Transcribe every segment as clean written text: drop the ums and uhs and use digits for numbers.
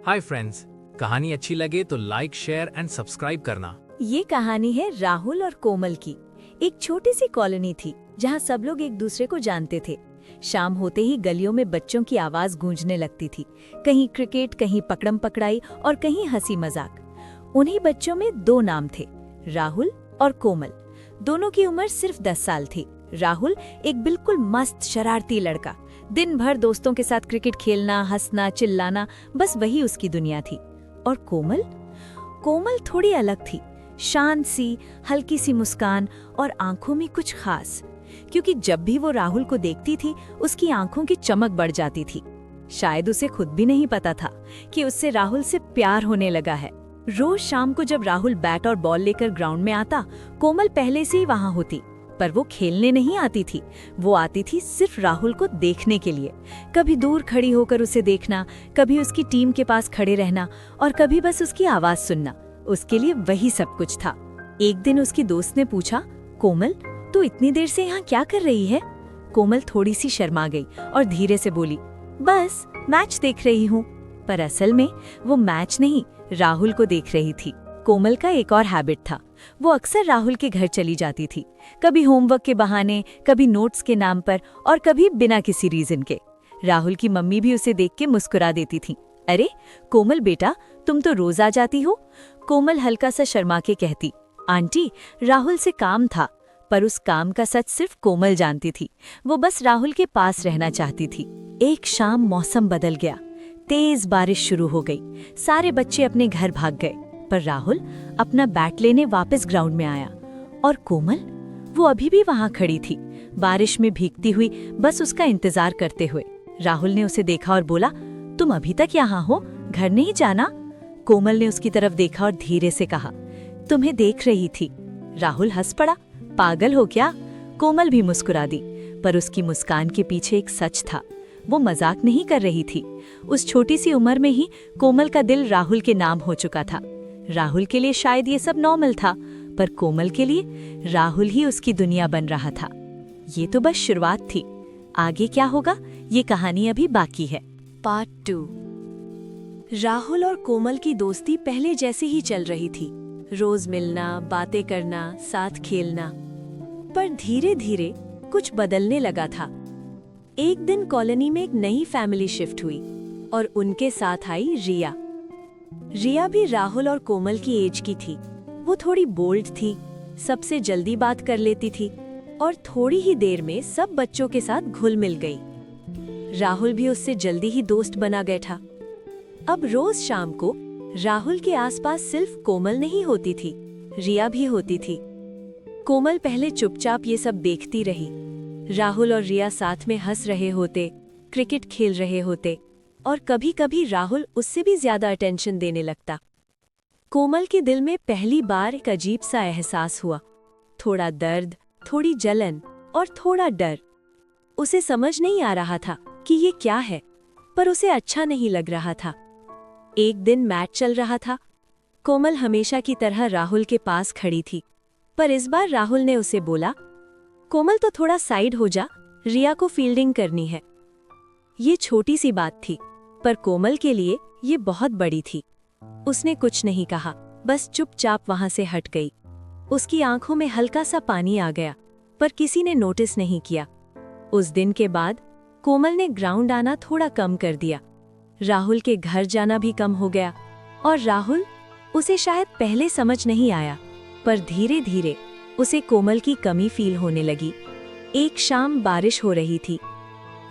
Hi friends, कहानी अच्छी लगे तो लाइक, शेयर एंड सब्सक्राइब करना। ये कहानी है राहुल और कोमल की। एक छोटी सी कॉलोनी थी जहाँ सब लोग एक दूसरे को जानते थे। शाम होते ही गलियों में बच्चों की आवाज गूंजने लगती थी। कहीं क्रिकेट, कहीं पकड़म पकड़ाई और कहीं हंसी मजाक। उन्हीं बच्चों में दो नाम थे, राहुल और कोमल। दोनों की उम्र सिर्फ 10 साल थी। राहुल एक बिल्कुल मस्त शरारती लड़का, दिन भर दोस्तों के साथ क्रिकेट खेलना, हंसना, चिल्लाना, बस वही उसकी दुनिया थी। और कोमल कोमल थोड़ी अलग थी, शांत सी, हल्की सी मुस्कान और आंखों में कुछ खास। क्योंकि जब भी वो राहुल को देखती थी, उसकी आंखों की चमक बढ़ जाती थी। शायद उसे खुद भी नहीं पता था कि उससे राहुल से प्यार होने लगा है। रोज शाम को जब राहुल बैट और बॉल लेकर ग्राउंड में आता, कोमल पहले से ही वहां होती। पर वो खेलने नहीं आती थी, वो आती थी सिर्फ राहुल को देखने के लिए। कभी दूर खड़ी होकर उसे देखना, कभी उसकी टीम के पास खड़े रहना और कभी बस उसकी आवाज सुनना। उसके लिए वही सब कुछ था। एक दिन उसकी दोस्त ने पूछा, कोमल, तू इतनी देर से यहाँ क्या कर रही है? कोमल थोड़ी सी शर्मा गई और धीरे से बोली, बस मैच देख रही हूँ। पर असल में वो मैच नहीं, राहुल को देख रही थी। कोमल का एक और हैबिट था, वो अक्सर राहुल के घर चली जाती थी। कभी होमवर्क के बहाने, कभी नोट्स के नाम पर और कभी बिना किसी रीजन के। राहुल की मम्मी भी उसे देख के मुस्कुरा देती थी। अरे कोमल बेटा, तुम तो रोज आ जाती हो। कोमल हल्का सा शर्मा के कहती, आंटी, राहुल से काम था। पर उस काम का सच सिर्फ कोमल जानती थी। वो बस राहुल के पास रहना चाहती थी। एक शाम मौसम बदल गया, तेज बारिश शुरू हो गई। सारे बच्चे अपने घर भाग गए, पर राहुल अपना बैट लेने वापस ग्राउंड में आया। और कोमल, वो अभी भी वहां खड़ी थी, बारिश में भीगती हुई, बस उसका इंतजार करते हुए। राहुल ने उसे देखा और बोला, तुम अभी तक यहाँ हो, घर नहीं जाना? कोमल ने उसकी तरफ देखा और धीरे से कहा, तुम्हें देख रही थी। राहुल हंस पड़ा, पागल हो क्या? कोमल भी मुस्कुरा दी, पर उसकी मुस्कान के पीछे एक सच था। वो मजाक नहीं कर रही थी। उस छोटी सी उम्र में ही कोमल का दिल राहुल के नाम हो चुका था। राहुल के लिए शायद ये सब नॉर्मल था, पर कोमल के लिए राहुल ही उसकी दुनिया बन रहा था। ये तो बस शुरुआत थी। आगे क्या होगा, ये कहानी अभी बाकी है। पार्ट 2। राहुल और कोमल की दोस्ती पहले जैसे ही चल रही थी। रोज मिलना, बातें करना, साथ खेलना। पर धीरे धीरे कुछ बदलने लगा था। एक दिन कॉलोनी में एक नई फैमिली शिफ्ट हुई और उनके साथ आई रिया। रिया भी राहुल और कोमल की एज की थी। वो थोड़ी बोल्ड थी, सबसे जल्दी बात कर लेती थी और थोड़ी ही देर में सब बच्चों के साथ घुल मिल गई। राहुल भी उससे जल्दी ही दोस्त बना गया था। अब रोज शाम को राहुल के आसपास सिर्फ कोमल नहीं होती थी, रिया भी होती थी। कोमल पहले चुपचाप ये सब देखती रही। राहुल और रिया साथ में हंस रहे होते, क्रिकेट खेल रहे होते और कभी कभी राहुल उससे भी ज्यादा अटेंशन देने लगता। कोमल के दिल में पहली बार एक अजीब सा एहसास हुआ, थोड़ा दर्द, थोड़ी जलन और थोड़ा डर। उसे समझ नहीं आ रहा था कि ये क्या है, पर उसे अच्छा नहीं लग रहा था। एक दिन मैच चल रहा था। कोमल हमेशा की तरह राहुल के पास खड़ी थी, पर इस बार राहुल ने उसे बोला, कोमल तो थोड़ा साइड हो जा, रिया को फील्डिंग करनी है। ये छोटी सी बात थी, पर कोमल के लिए ये बहुत बड़ी थी। उसने कुछ नहीं कहा, बस चुपचाप वहां से हट गई। उसकी आंखों में हल्का सा पानी आ गया, पर किसी ने नोटिस नहीं किया। उस दिन के बाद कोमल ने ग्राउंड आना थोड़ा कम कर दिया। राहुल के घर जाना भी कम हो गया। और राहुल, उसे शायद पहले समझ नहीं आया, पर धीरे धीरे उसे कोमल की कमी फील होने लगी। एक शाम बारिश हो रही थी।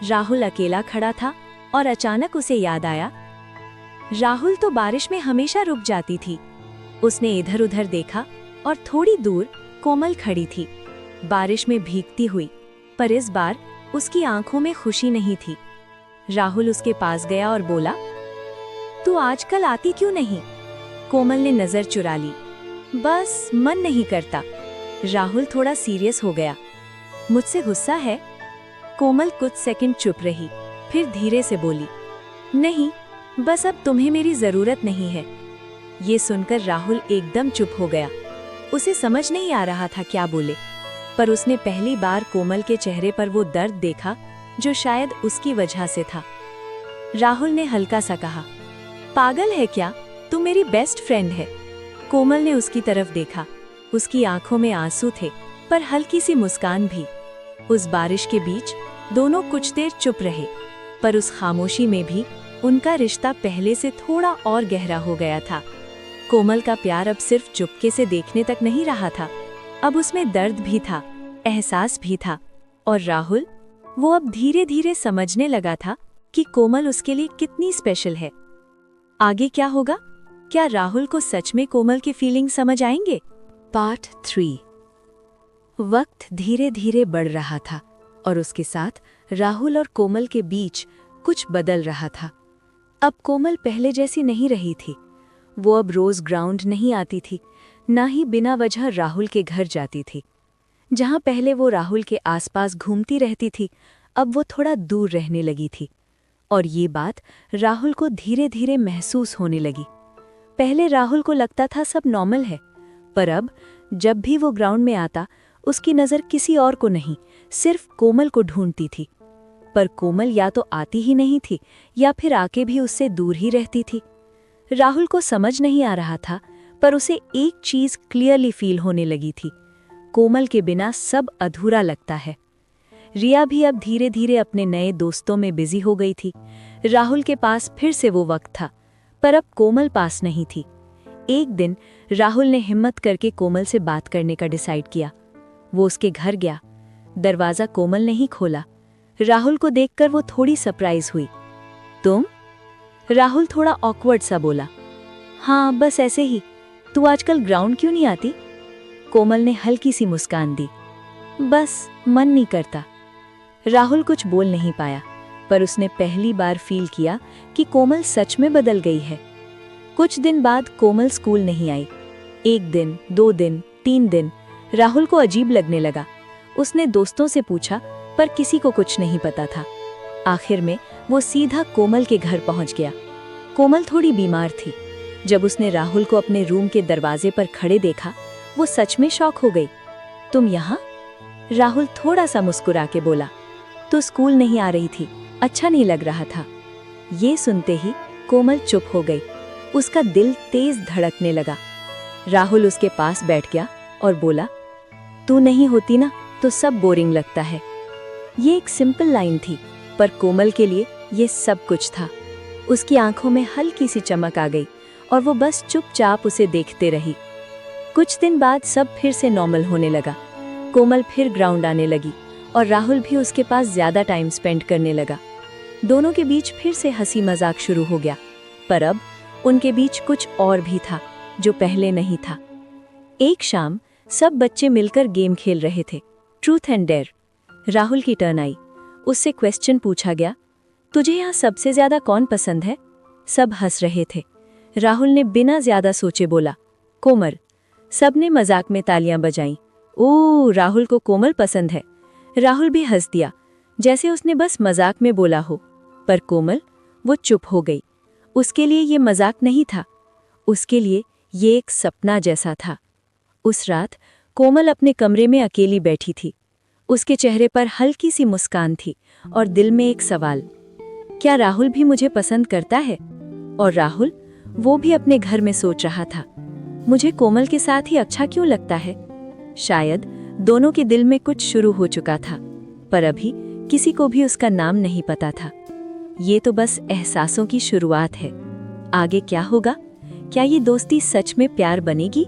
राहुल अकेला खड़ा था और अचानक उसे याद आया, राहुल तो बारिश में हमेशा रुक जाती थी। उसने इधर उधर देखा और थोड़ी दूर कोमल खड़ी थी, बारिश में भीगती हुई, पर इस बार उसकी आंखों में खुशी नहीं थी। राहुल उसके पास गया और बोला, तू आजकल आती क्यों नहीं? कोमल ने नजर चुरा ली, बस मन नहीं करता। राहुल थोड़ा सीरियस हो गया, मुझसे गुस्सा है? कोमल कुछ सेकंड चुप रही, फिर धीरे से बोली, नहीं, बस अब तुम्हें मेरी जरूरत नहीं है। ये सुनकर राहुल एकदम चुप हो गया। उसे समझ नहीं आ रहा था क्या बोले, पर उसने पहली बार कोमल के चेहरे पर वो दर्द देखा जो शायद उसकी वजह से था। राहुल ने हल्का सा कहा, पागल है क्या? तू मेरी बेस्ट फ्रेंड है। कोमल ने उसकी तरफ देखा। उसकी आंखों में आंसू थे, पर हल्की सी मुस्कान भी। उस बारिश के बीच दोनों कुछ देर चुप रहे, पर उस खामोशी में भी उनका रिश्ता पहले से थोड़ा और गहरा हो गया था। कोमल का प्यार अब सिर्फ चुपके से देखने तक नहीं रहा था, अब उसमें दर्द भी था, एहसास भी था। और राहुल, वो अब धीरे धीरे समझने लगा था कि कोमल उसके लिए कितनी स्पेशल है। आगे क्या होगा? क्या राहुल को सच में कोमल की फीलिंग समझ आएंगे? पार्ट 3। वक्त धीरे धीरे बढ़ रहा था और उसके साथ राहुल और कोमल के बीच कुछ बदल रहा था। अब कोमल पहले जैसी नहीं रही थी। वो अब रोज ग्राउंड नहीं आती थी, ना ही बिना वजह राहुल के घर जाती थी। जहां पहले वो राहुल के आसपास घूमती रहती थी, अब वो थोड़ा दूर रहने लगी थी। और ये बात राहुल को धीरे धीरे महसूस होने लगी। पहले राहुल को लगता था सब नॉर्मल है, पर अब जब भी वो ग्राउंड में आता, उसकी नज़र किसी और को नहीं, सिर्फ कोमल को ढूंढती थी। पर कोमल या तो आती ही नहीं थी, या फिर आके भी उससे दूर ही रहती थी। राहुल को समझ नहीं आ रहा था, पर उसे एक चीज क्लियरली फील होने लगी थी। कोमल के बिना सब अधूरा लगता है। रिया भी अब धीरे धीरे अपने नए दोस्तों में बिजी हो गई थी। राहुल के पास फिर से वो वक्त था, पर अब कोमल पास नहीं थी। एक दिन राहुल ने हिम्मत करके कोमल से बात करने का डिसाइड किया। वो उसके घर गया। दरवाजा कोमल ने ही खोला। राहुल को देखकर वो थोड़ी सरप्राइज हुई। तुम? राहुल थोड़ा ऑकवर्ड सा बोला। हाँ, बस ऐसे ही। तू आजकल ग्राउंड क्यों नहीं आती? कोमल ने हल्की सी मुस्कान दी। बस मन नहीं करता। राहुल कुछ बोल नहीं पाया, पर उसने पहली बार फील किया कि कोमल सच में बदल गई है। कुछ दिन बाद कोमल स्कूल नहीं आई। 1 दिन, 2 दिन, 3 दिन। राहुल को अजीब लगने लगा। उसने दोस्तों से पूछा, पर किसी को कुछ नहीं पता था। आखिर में वो सीधा कोमल के घर पहुंच गया। कोमल थोड़ी बीमार थी। जब उसने राहुल को अपने रूम के दरवाजे पर खड़े देखा, वो सच में शॉक हो गई। तुम यहाँ? राहुल थोड़ा सा मुस्कुरा के बोला। तो स्कूल नहीं आ रही थी, अच्छा नहीं लग रहा था। ये सुनते ही कोमल चुप हो गई। उसका दिल तेज धड़कने लगा। राहुल उसके पास बैठ गया और बोला, तू नहीं होती ना तो सब बोरिंग लगता है। ये एक सिंपल लाइन थी, पर कोमल के लिए ये सब कुछ था। उसकी आंखों में हल्की सी चमक आ गई और वो बस चुपचाप उसे देखते रही। कुछ दिन बाद सब फिर से नॉर्मल होने लगा। कोमल फिर ग्राउंड आने लगी और राहुल भी उसके पास ज्यादा टाइम स्पेंड करने लगा। दोनों के बीच फिर से हंसी मजाक शुरू हो गया, पर अब उनके बीच कुछ और भी था जो पहले नहीं था। एक शाम सब बच्चे मिलकर गेम खेल रहे थे, ट्रूथ एंड डेयर। राहुल की टर्न आई। उससे क्वेश्चन पूछा गया, तुझे यहाँ सबसे ज्यादा कौन पसंद है? सब हंस रहे थे। राहुल ने बिना ज्यादा सोचे बोला, कोमल। सबने मजाक में तालियां बजाईं। ओह, राहुल को कोमल पसंद है। राहुल भी हंस दिया, जैसे उसने बस मजाक में बोला हो। पर कोमल, वो चुप हो गई। उसके लिए ये मजाक नहीं था, उसके लिए ये एक सपना जैसा था। उस रात कोमल अपने कमरे में अकेली बैठी थी। उसके चेहरे पर हल्की सी मुस्कान थी और दिल में एक सवाल, क्या राहुल भी मुझे पसंद करता है? और राहुल, वो भी अपने घर में सोच रहा था, मुझे कोमल के साथ ही अच्छा क्यों लगता है? शायद दोनों के दिल में कुछ शुरू हो चुका था, पर अभी किसी को भी उसका नाम नहीं पता था। ये तो बस एहसासों की शुरुआत है। आगे क्या होगा? क्या ये दोस्ती सच में प्यार बनेगी?